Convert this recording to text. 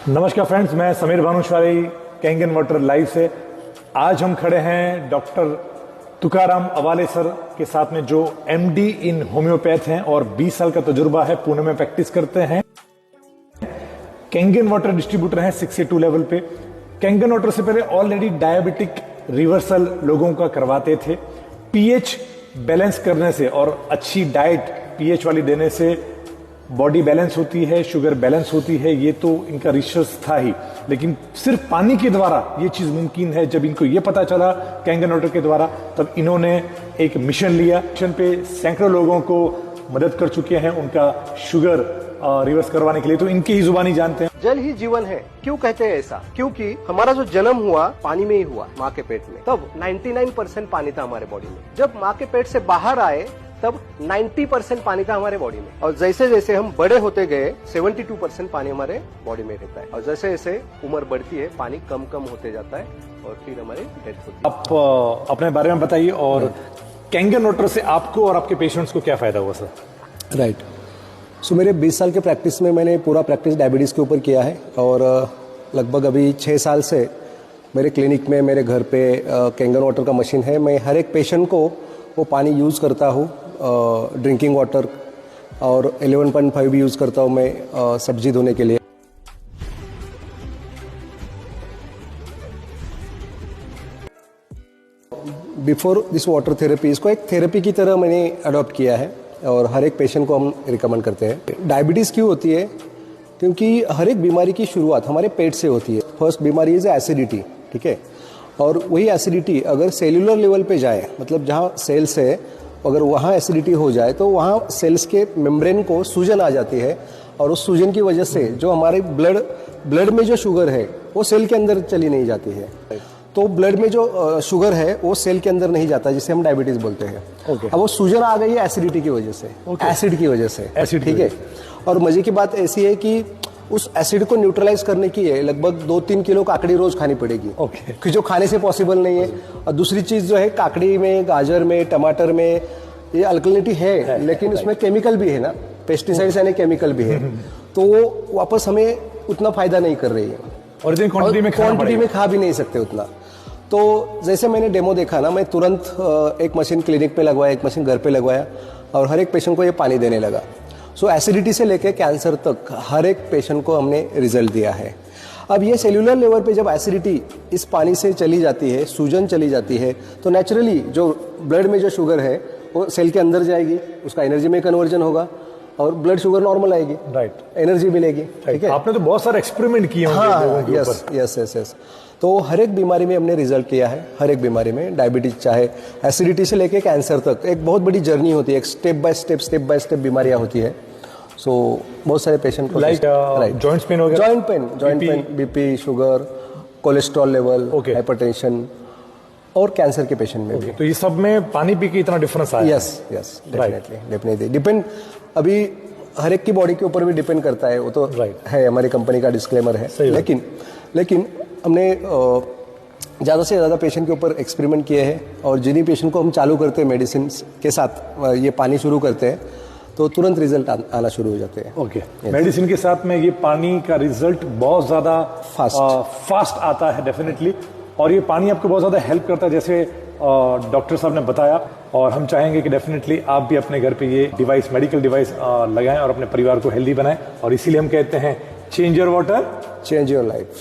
नमस्कार फ्रेंड्स, मैं Sameer Bhanushali Kangen water live से। आज हम खड़े हैं डॉक्टर तुकाराम अवाले सर के साथ में, जो एमडी इन होम्योपैथ हैं और 20 साल का तजुर्बा है, पुणे में प्रैक्टिस करते हैं। कैंगन वाटर डिस्ट्रीब्यूटर हैं 62 लेवल पे। कैंगन वाटर से पहले ऑलरेडी डायबिटिक रिवर्सल लोगों का करवाते थे। पीएच बैलेंस करने से और अच्छी डाइट पीएच वाली देने से बॉडी बैलेंस होती है, शुगर बैलेंस होती है। ये तो इनका रिसर्च था ही, लेकिन सिर्फ पानी के द्वारा ये चीज मुमकिन है। जब इनको ये पता चला कैंगन वाटर के द्वारा, तब इन्होंने एक मिशन लिया। मिशन पे सैकड़ों लोगों को मदद कर चुके हैं उनका शुगर रिवर्स करवाने के लिए। तो इनकी ही जुबानी जानते हैं। जल ही जीवन है, क्यों कहते हैं ऐसा? क्योंकि हमारा जो जन्म हुआ पानी में ही हुआ, माँ के पेट में। तब 99% पानी था हमारे बॉडी में। जब माँ के पेट से बाहर आए तब 90% पानी था हमारे बॉडी में। और जैसे जैसे हम बड़े होते गए 72% पानी हमारे बॉडी में रहता है। और जैसे जैसे उम्र बढ़ती है पानी कम कम होते जाता है और फिर हमारी डेथ होती है। आप अपने बारे में बताइए, और कैंगन वाटर से आपको और आपके पेशेंट्स को क्या फायदा हुआ सर? राइट। सो मेरे 20 साल के प्रैक्टिस में मैंने पूरा प्रैक्टिस डायबिटीज़ के ऊपर किया है। और लगभग अभी 6 साल से मेरे क्लिनिक में, मेरे घर पे कैंगन वाटर का मशीन है। मैं हर एक पेशेंट को वो पानी यूज़ करता हूँ, ड्रिंकिंग वाटर, और 11.5 भी यूज़ करता हूँ मैं सब्जी धोने के लिए। बिफोर दिस वाटर थेरेपी, इसको एक थेरेपी की तरह मैंने अडॉप्ट किया है और हर एक पेशेंट को हम रिकमेंड करते हैं। डायबिटीज़ क्यों होती है? क्योंकि हर एक बीमारी की शुरुआत हमारे पेट से होती है। फर्स्ट बीमारी इज एसिडिटी, ठीक है। और वही एसिडिटी अगर सेल्यूलर लेवल पे जाए, मतलब जहाँ सेल्स है, अगर वहाँ एसिडिटी हो जाए तो वहाँ सेल्स के मेम्ब्रेन को सूजन आ जाती है। और उस सूजन की वजह से जो हमारे ब्लड में जो शुगर है वो सेल के अंदर चली नहीं जाती है। तो ब्लड में जो शुगर है वो सेल के अंदर नहीं जाता, जिसे हम डायबिटीज बोलते हैं। अब वो सूजन आ गई है एसिडिटी की वजह से, एसिड की वजह से, ठीक है। और मजे की बात ऐसी है कि उस एसिड को न्यूट्रलाइज करने की है लगभग 2-3 किलो काकड़ी रोज खानी पड़ेगी, कि जो खाने से पॉसिबल नहीं है। और दूसरी चीज जो है, काकड़ी में, गाजर में, टमाटर में ये अल्कलिनिटी है, लेकिन उसमें केमिकल भी है ना, पेस्टिसाइड्स यानी केमिकल भी है। तो वो वापस हमें उतना फायदा नहीं कर रही है, और क्वांटिटी में खा भी नहीं सकते उतना। तो जैसे मैंने डेमो देखा ना, मैं तुरंत एक मशीन क्लिनिक पे लगवाया, एक मशीन घर पे लगवाया, और हर एक पेशेंट को ये पानी देने लगा। सो एसिडिटी से लेकर कैंसर तक हर एक पेशेंट को हमने रिजल्ट दिया है। अब ये सेल्यूलर लेवल पे जब एसिडिटी इस पानी से चली जाती है, सूजन चली जाती है, तो नेचुरली जो ब्लड में जो शुगर है वो सेल के अंदर जाएगी, उसका एनर्जी में कन्वर्जन होगा और ब्लड शुगर नॉर्मल आएगी, राइट, एनर्जी मिलेगी, ठीक है। आपने तो बहुत सारे एक्सपेरिमेंट किए होंगे। हाँ, यस। तो हर एक बीमारी में हमने रिजल्ट लिया है, हर एक बीमारी में, डायबिटीज चाहे एसिडिटी से लेके कैंसर तक। एक बहुत बड़ी जर्नी होती है, एक स्टेप बाय स्टेप बीमारियां होती है। सो बहुत सारे पेशेंट को जॉइंट्स पेन हो गया, joint pain, BP, sugar, cholesterol level, hypertension, और कैंसर के पेशेंट में भी। तो ये सब में पानी पी के इतना डिफरेंस आया? Yes, definitely depend. अभी हर एक की बॉडी के ऊपर भी डिपेंड करता है, वो तो है, हमारी कंपनी का डिस्क्लेमर है। लेकिन हमने ज़्यादा से ज़्यादा पेशेंट के ऊपर एक्सपेरिमेंट किए हैं, और जिन्हीं पेशेंट को हम चालू करते हैं मेडिसिन के साथ ये पानी शुरू करते हैं, तो तुरंत रिजल्ट आना शुरू हो जाते हैं। मेडिसिन के साथ में ये पानी का रिजल्ट बहुत ज़्यादा फास्ट आता है, डेफिनेटली। और ये पानी आपको बहुत ज़्यादा हेल्प करता है, जैसे डॉक्टर साहब ने बताया। और हम चाहेंगे कि डेफिनेटली आप भी अपने घर पे ये डिवाइस, मेडिकल डिवाइस लगाएं और अपने परिवार को हेल्दी बनाएं। और इसीलिए हम कहते हैं, change your water, change your life.